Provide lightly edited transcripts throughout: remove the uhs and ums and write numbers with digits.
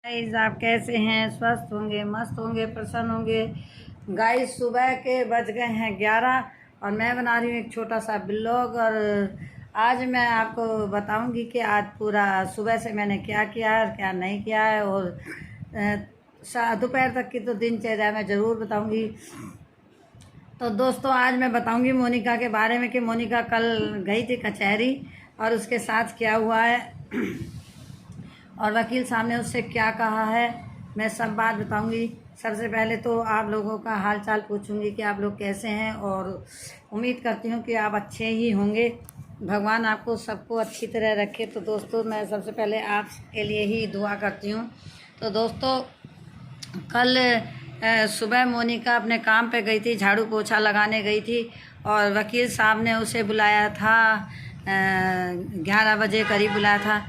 Guys, आप कैसे हैं? स्वस्थ होंगे, मस्त होंगे, प्रसन्न होंगे। गाइस, सुबह के बज गए हैं 11 और मैं बना रही हूँ एक छोटा सा ब्लॉग। और आज मैं आपको बताऊंगी कि आज पूरा सुबह से मैंने क्या किया है और क्या नहीं किया है। और दोपहर तक की तो दिनचर्या मैं ज़रूर बताऊंगी। तो दोस्तों, आज मैं बताऊंगी मोनिका के बारे में कि मोनिका कल गई थी कचहरी और उसके साथ क्या हुआ है और वकील साहब ने उससे क्या कहा है, मैं सब बात बताऊंगी। सबसे पहले तो आप लोगों का हाल चाल पूछूंगी कि आप लोग कैसे हैं, और उम्मीद करती हूँ कि आप अच्छे ही होंगे। भगवान आपको सबको अच्छी तरह रखे। तो दोस्तों, मैं सबसे पहले आपके लिए ही दुआ करती हूँ। तो दोस्तों, कल सुबह मोनिका अपने काम पे गई थी, झाड़ू पोछा लगाने गई थी और वकील साहब ने उसे बुलाया था, 11 बजे करीब बुलाया था।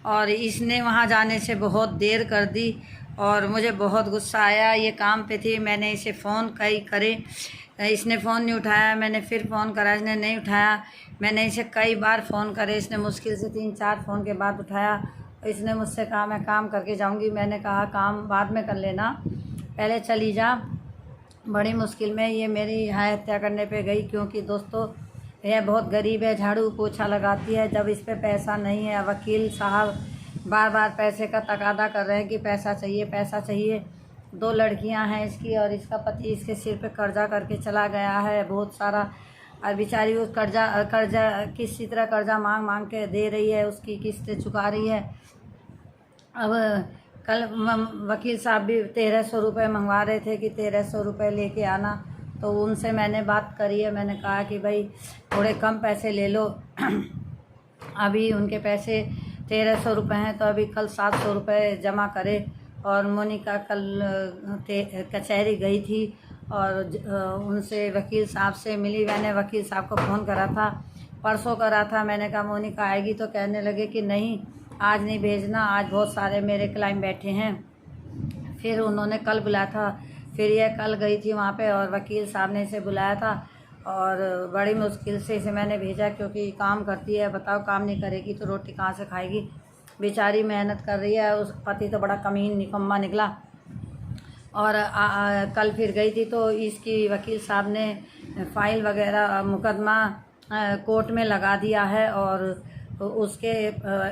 और इसने वहाँ जाने से बहुत देर कर दी और मुझे बहुत गुस्सा आया। ये काम पे थी, मैंने इसे फ़ोन कई करे, इसने फ़ोन नहीं उठाया। मैंने फिर फ़ोन करा, इसने नहीं उठाया। मैंने इसे कई बार फ़ोन करे, इसने मुश्किल से 3-4 फ़ोन के बाद उठाया। इसने मुझसे कहा मैं काम करके जाऊंगी। मैंने कहा काम बाद में कर लेना, पहले चली जा। बड़ी मुश्किल में ये मेरी हत्या करने पे गई, क्योंकि दोस्तों यह बहुत गरीब है, झाड़ू पोछा लगाती है। जब इस पे पैसा नहीं है, वकील साहब बार बार पैसे का तकादा कर रहे हैं कि पैसा चाहिए, पैसा चाहिए। 2 लड़कियां हैं इसकी और इसका पति इसके सिर पे कर्जा करके चला गया है बहुत सारा। और बेचारी उस कर्जा किसी तरह कर्जा मांग मांग के दे रही है, उसकी किस्तें चुका रही है। अब कल वकील साहब भी 1300 रुपये मंगवा रहे थे कि 1300 रुपये लेके आना। तो उनसे मैंने बात करी है, मैंने कहा कि भाई थोड़े कम पैसे ले लो। अभी उनके पैसे 1300 रुपये हैं, तो अभी कल 700 रुपये जमा करे। और मोनिका कल कचहरी गई थी और उनसे वकील साहब से मिली। मैंने वकील साहब को फ़ोन करा था, परसों करा था। मैंने कहा मोनिका आएगी, तो कहने लगे कि नहीं आज नहीं भेजना, आज बहुत सारे मेरे क्लाइंट बैठे हैं। फिर उन्होंने कल बुलाया था, फिर यह कल गई थी वहाँ पे और वकील साहब ने इसे बुलाया था और बड़ी मुश्किल से इसे मैंने भेजा, क्योंकि काम करती है। बताओ, काम नहीं करेगी तो रोटी कहाँ से खाएगी? बेचारी मेहनत कर रही है। उस पति तो बड़ा कमीन निकम्मा निकला। और कल फिर गई थी तो इसकी वकील साहब ने फाइल वगैरह मुकदमा कोर्ट में लगा दिया है। और उसके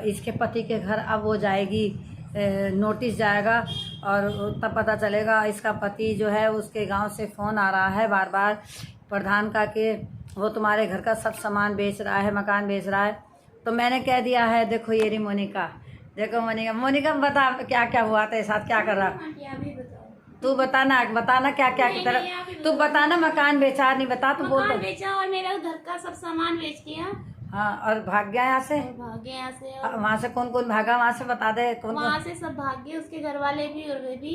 इसके पति के घर अब वो जाएगी, नोटिस जाएगा और तब पता चलेगा। इसका पति जो है उसके गांव से फ़ोन आ रहा है बार बार प्रधान का कि वो तुम्हारे घर का सब सामान बेच रहा है, मकान बेच रहा है। तो मैंने कह दिया है, देखो ये रही मोनिका, देखो मोनिका बता क्या क्या हुआ तेरे साथ, क्या कर रहा? तू बताना क्या क्या की तरफ, तू बताना। मकान बेचा नहीं, बता तू बोल। बेचा और मेरा घर का सब सामान बेच दिया। हाँ, और भाग गया यहाँ से? भाग गया यहाँ से। वहाँ से कौन कौन भागा? वहाँ से बता दे कौन। वहाँ से सब भाग गए, उसके घर वाले भी और वे भी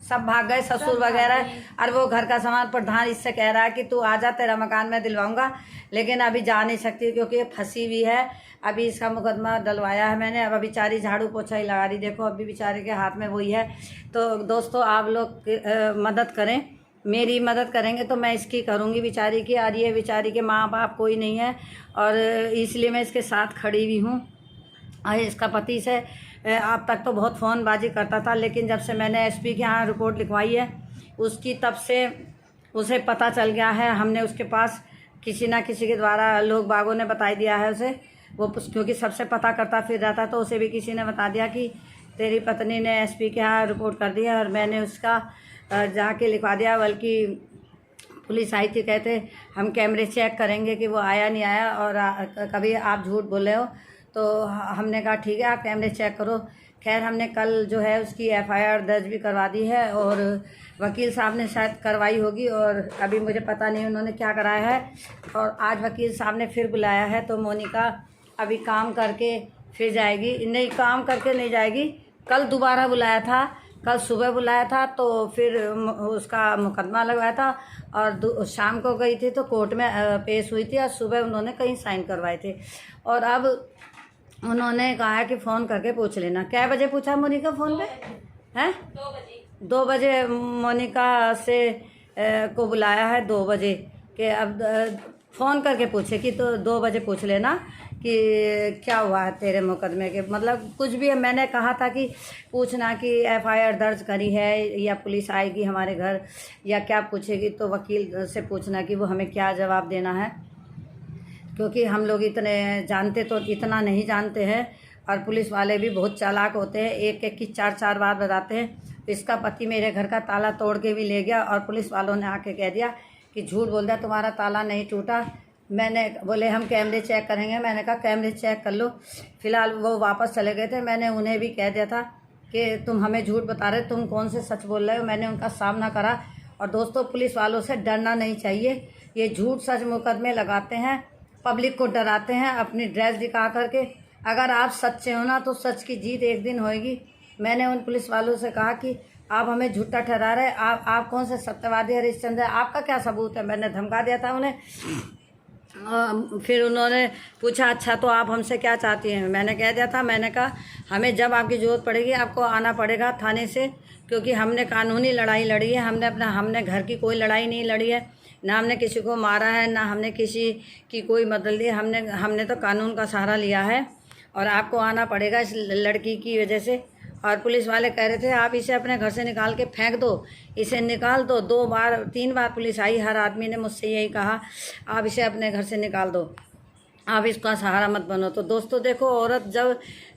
सब भाग गए, ससुर वगैरह। और वो घर का सामान प्रधान इससे कह रहा है कि तू आ जा, तेरा मकान मैं दिलवाऊंगा, लेकिन अभी जा नहीं सकती क्योंकि फंसी हुई है। अभी इसका मुकदमा डलवाया है मैंने। अब बेचारी झाड़ू पोछा ही लगा रही, देखो अभी बेचारे के हाथ में वही है। तो दोस्तों, आप लोग मदद करें, मेरी मदद करेंगे तो मैं इसकी करूँगी बेचारी की। और ये बेचारी के माँ बाप कोई नहीं है और इसलिए मैं इसके साथ खड़ी हुई हूँ। और इसका पति से अब तक तो बहुत फ़ोनबाजी करता था, लेकिन जब से मैंने एसपी के यहाँ रिपोर्ट लिखवाई है उसकी, तब से उसे पता चल गया है। हमने उसके पास किसी ना किसी के द्वारा, लोग बागों ने बता दिया है उसे, वो क्योंकि सबसे पता करता फिर रहता, तो उसे भी किसी ने बता दिया कि तेरी पत्नी ने एसपी के यहाँ रिपोर्ट कर दी है। और मैंने उसका जाके लिखवा दिया। बल्कि पुलिस आई थी, कहते हम कैमरे चेक करेंगे कि वो आया नहीं आया, और कभी आप झूठ बोले हो। तो हमने कहा ठीक है, आप कैमरे चेक करो। खैर, हमने कल जो है उसकी एफआईआर दर्ज भी करवा दी है और वकील साहब ने शायद करवाई होगी, और अभी मुझे पता नहीं उन्होंने क्या कराया है। और आज वकील साहब ने फिर बुलाया है, तो मोनिका अभी काम करके फिर जाएगी। नहीं, काम करके नहीं जाएगी, कल दोबारा बुलाया था, कल सुबह बुलाया था तो फिर उसका मुकदमा लगवाया था। और शाम को गई थी तो कोर्ट में पेश हुई थी, और सुबह उन्होंने कहीं साइन करवाए थे। और अब उन्होंने कहा है कि फ़ोन करके पूछ लेना। क्या बजे पूछा मोनिका फ़ोन पे? हैं 2 बजे मोनिका से को बुलाया है 2 बजे के। अब फ़ोन करके पूछे कि तो 2 बजे पूछ लेना कि क्या हुआ है तेरे मुकदमे के, मतलब कुछ भी। मैंने कहा था कि पूछना कि एफआईआर दर्ज करी है या पुलिस आएगी हमारे घर या क्या पूछेगी, तो वकील से पूछना कि वो हमें क्या जवाब देना है, क्योंकि हम लोग इतने जानते तो इतना नहीं जानते हैं। और पुलिस वाले भी बहुत चालाक होते हैं, एक एक की 4-4 बात बताते हैं। इसका पति मेरे घर का ताला तोड़ के भी ले गया और पुलिस वालों ने आके कह दिया कि झूठ बोल दिया, तुम्हारा ताला नहीं टूटा। मैंने बोले हम कैमरे चेक करेंगे, मैंने कहा कैमरे चेक कर लो। फ़िलहाल वो वापस चले गए थे। मैंने उन्हें भी कह दिया था कि तुम हमें झूठ बता रहे, तुम कौन से सच बोल रहे हो। मैंने उनका सामना करा। और दोस्तों, पुलिस वालों से डरना नहीं चाहिए। ये झूठ सच मुकदमे लगाते हैं, पब्लिक को डराते हैं अपनी ड्रेस दिखा करके। अगर आप सच्चे हो ना तो सच की जीत एक दिन होएगी। मैंने उन पुलिस वालों से कहा कि आप हमें झूठा ठहरा रहे, आप कौन से सत्यवादी हरिश्चंद्र है, आपका क्या सबूत है। मैंने धमका दिया था उन्हें। फिर उन्होंने पूछा अच्छा तो आप हमसे क्या चाहती हैं। मैंने कह दिया था, मैंने कहा हमें जब आपकी ज़रूरत पड़ेगी आपको आना पड़ेगा थाने से, क्योंकि हमने कानूनी लड़ाई लड़ी है। हमने घर की कोई लड़ाई नहीं लड़ी है, ना हमने किसी को मारा है, ना हमने किसी की कोई मदद ली। हमने तो कानून का सहारा लिया है और आपको आना पड़ेगा इस लड़की की वजह से। और पुलिस वाले कह रहे थे आप इसे अपने घर से निकाल के फेंक दो, इसे निकाल दो। 2 बार 3 बार पुलिस आई, हर आदमी ने मुझसे यही कहा आप इसे अपने घर से निकाल दो, आप इसका सहारा मत बनो। तो दोस्तों देखो,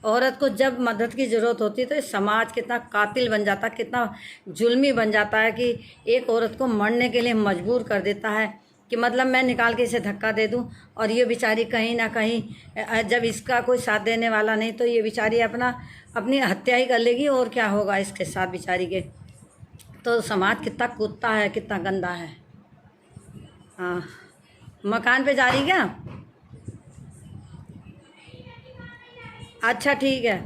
औरत को जब मदद की ज़रूरत होती है तो समाज कितना कातिल बन जाता है, कितना जुल्मी बन जाता है कि एक औरत को मरने के लिए मजबूर कर देता है कि मतलब मैं निकाल के इसे धक्का दे दूं। और ये बेचारी कहीं ना कहीं जब इसका कोई साथ देने वाला नहीं तो ये बेचारी अपनी हत्या ही कर लेगी, और क्या होगा इसके साथ बेचारी के। तो समाज कितना कुत्ता है, कितना गंदा है। हाँ, मकान पे जा रही क्या? अच्छा ठीक है।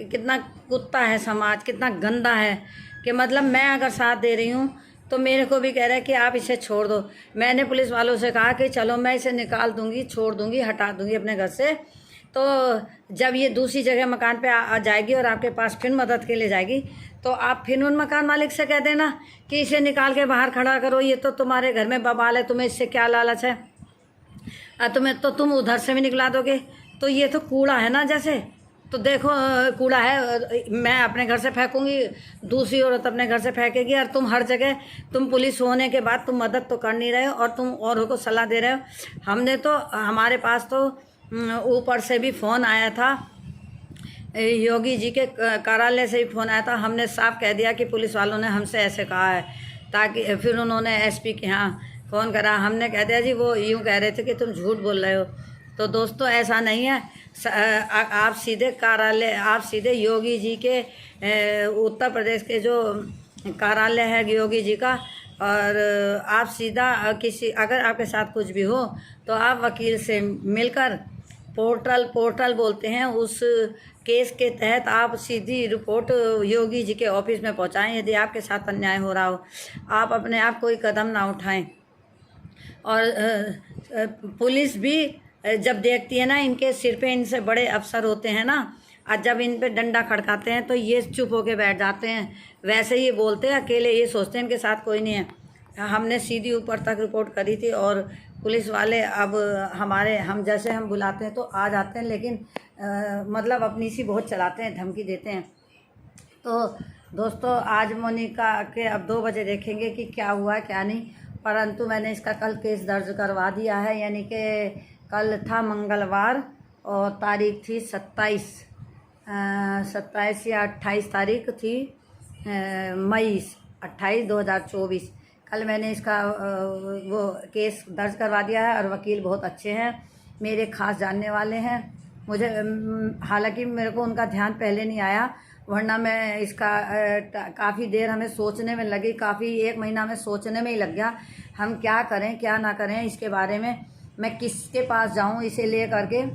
कितना कुत्ता है समाज, कितना गंदा है कि मतलब मैं अगर साथ दे रही हूँ तो मेरे को भी कह रहा है कि आप इसे छोड़ दो। मैंने पुलिस वालों से कहा कि चलो मैं इसे निकाल दूंगी, छोड़ दूंगी, हटा दूंगी अपने घर से। तो जब ये दूसरी जगह मकान पे आ जाएगी और आपके पास फिर मदद के लिए जाएगी तो आप फिर उन मकान मालिक से कह देना कि इसे निकाल के बाहर खड़ा करो, ये तो तुम्हारे घर में बवाल है, तुम्हें इससे क्या लालच है। तुम उधर से भी निकला दोगे तो ये तो कूड़ा है ना। जैसे तो देखो कूड़ा है, मैं अपने घर से फेंकूंगी, दूसरी औरत अपने घर से फेंकेगी, और तुम हर जगह तुम पुलिस होने के बाद तुम मदद तो कर नहीं रहे हो और तुम औरों को सलाह दे रहे हो। हमारे पास तो ऊपर से भी फ़ोन आया था, योगी जी के कार्यालय से भी फ़ोन आया था। हमने साफ कह दिया कि पुलिस वालों ने हमसे ऐसे कहा है, ताकि फिर उन्होंने एसपी के यहाँ फ़ोन करा। हमने कह दिया जी वो यूँ कह रहे थे कि तुम झूठ बोल रहे हो। तो दोस्तों ऐसा नहीं है, आप सीधे योगी जी के उत्तर प्रदेश के जो कार्यालय है योगी जी का, और आप सीधा अगर आपके साथ कुछ भी हो तो आप वकील से मिलकर पोर्टल बोलते हैं, उस केस के तहत आप सीधी रिपोर्ट योगी जी के ऑफिस में पहुंचाएं। यदि आपके साथ अन्याय हो रहा हो, आप अपने आप कोई कदम ना उठाएं। और पुलिस भी जब देखती है ना, इनके सिर पे इनसे बड़े अफसर होते हैं ना, और जब इन पे डंडा खड़काते हैं तो ये चुप होके बैठ जाते हैं। वैसे ही बोलते हैं अकेले, ये सोचते हैं इनके साथ कोई नहीं है। हमने सीधी ऊपर तक रिपोर्ट करी थी और पुलिस वाले अब हम जैसे हम बुलाते हैं तो आ जाते हैं, लेकिन मतलब अपनी सी बहुत चलाते हैं, धमकी देते हैं। तो दोस्तों आज मोनिका के अब 2 बजे देखेंगे कि क्या हुआ क्या नहीं, परंतु मैंने इसका कल केस दर्ज करवा दिया है। यानी कि कल था मंगलवार और तारीख थी 27 या 28 तारीख थी मई 28 2024। कल मैंने इसका वो केस दर्ज करवा दिया है और वकील बहुत अच्छे हैं, मेरे ख़ास जानने वाले हैं। मुझे हालांकि मेरे को उनका ध्यान पहले नहीं आया, वरना मैं इसका काफ़ी देर हमें सोचने में लगी, काफ़ी 1 महीना में सोचने में ही लग गया हम क्या करें क्या ना करें इसके बारे में, मैं किसके पास जाऊं इसे ले करके।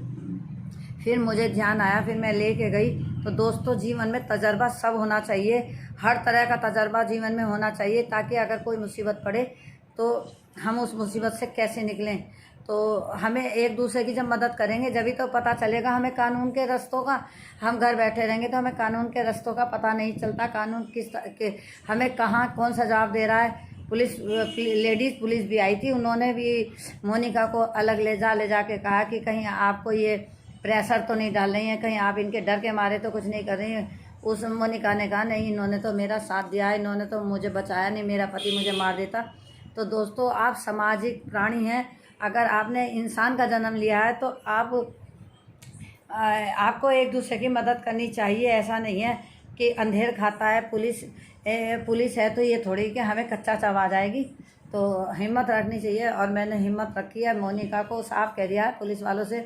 फिर मुझे ध्यान आया, फिर मैं लेके गई। तो दोस्तों जीवन में तजर्बा सब होना चाहिए, हर तरह का तजर्बा जीवन में होना चाहिए, ताकि अगर कोई मुसीबत पड़े तो हम उस मुसीबत से कैसे निकलें। तो हमें एक दूसरे की जब मदद करेंगे जभी तो पता चलेगा हमें कानून के रास्तों का। हम घर बैठे रहेंगे तो हमें कानून के रास्तों का पता नहीं चलता, कानून हमें कहाँ कौन सा जवाब दे रहा है, पुलिस लेडीज़ पुलिस भी आई थी, उन्होंने भी मोनिका को अलग ले जा के कहा कि कहीं आपको ये प्रेशर तो नहीं डाल रही हैं, कहीं आप इनके डर के मारे तो कुछ नहीं कर रही हैं। उस मोनिका ने कहा नहीं, इन्होंने तो मेरा साथ दिया है, इन्होंने तो मुझे बचाया नहीं, मेरा पति मुझे मार देता। तो दोस्तों, आप सामाजिक प्राणी हैं, अगर आपने इंसान का जन्म लिया है तो आपको एक दूसरे की मदद करनी चाहिए। ऐसा नहीं है कि अंधेर खाता है पुलिस है तो ये थोड़ी कि हमें कच्चा चबा जाएगी। तो हिम्मत रखनी चाहिए, और मैंने हिम्मत रखी है। मोनिका को साफ कह दिया है पुलिस वालों से,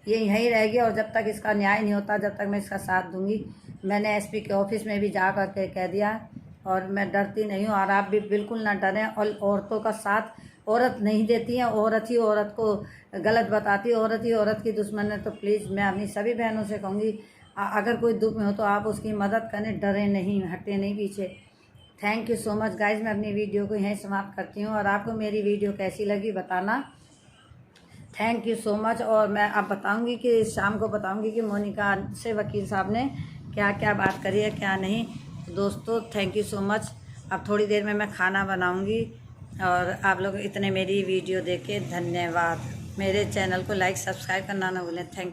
ये यहीं रहेगी और जब तक इसका न्याय नहीं होता जब तक मैं इसका साथ दूंगी। मैंने एसपी के ऑफिस में भी जा कर के कह दिया, और मैं डरती नहीं हूँ, और आप भी बिल्कुल ना डरें। और औरतों का साथ औरत नहीं देती हैं, औरत ही औरत को गलत बताती है, औरत ही औरत की दुश्मन है। तो प्लीज़ मैं अपनी सभी बहनों से कहूँगी, अगर कोई दुख में हो तो आप उसकी मदद करें, डरें नहीं, हटें नहीं पीछे। Thank you so much guys. मैं अपनी वीडियो को यहीं समाप्त करती हूँ, और आपको मेरी वीडियो कैसी लगी बताना। Thank you so much. और मैं अब बताऊंगी कि शाम को बताऊंगी कि मोनिका से वकील साहब ने क्या क्या बात करी है, क्या नहीं। दोस्तों थैंक यू सो मच। अब थोड़ी देर में मैं खाना बनाऊंगी, और आप लोग इतने मेरी वीडियो देखे धन्यवाद। मेरे चैनल को लाइक सब्सक्राइब करना ना भूलें। थैंक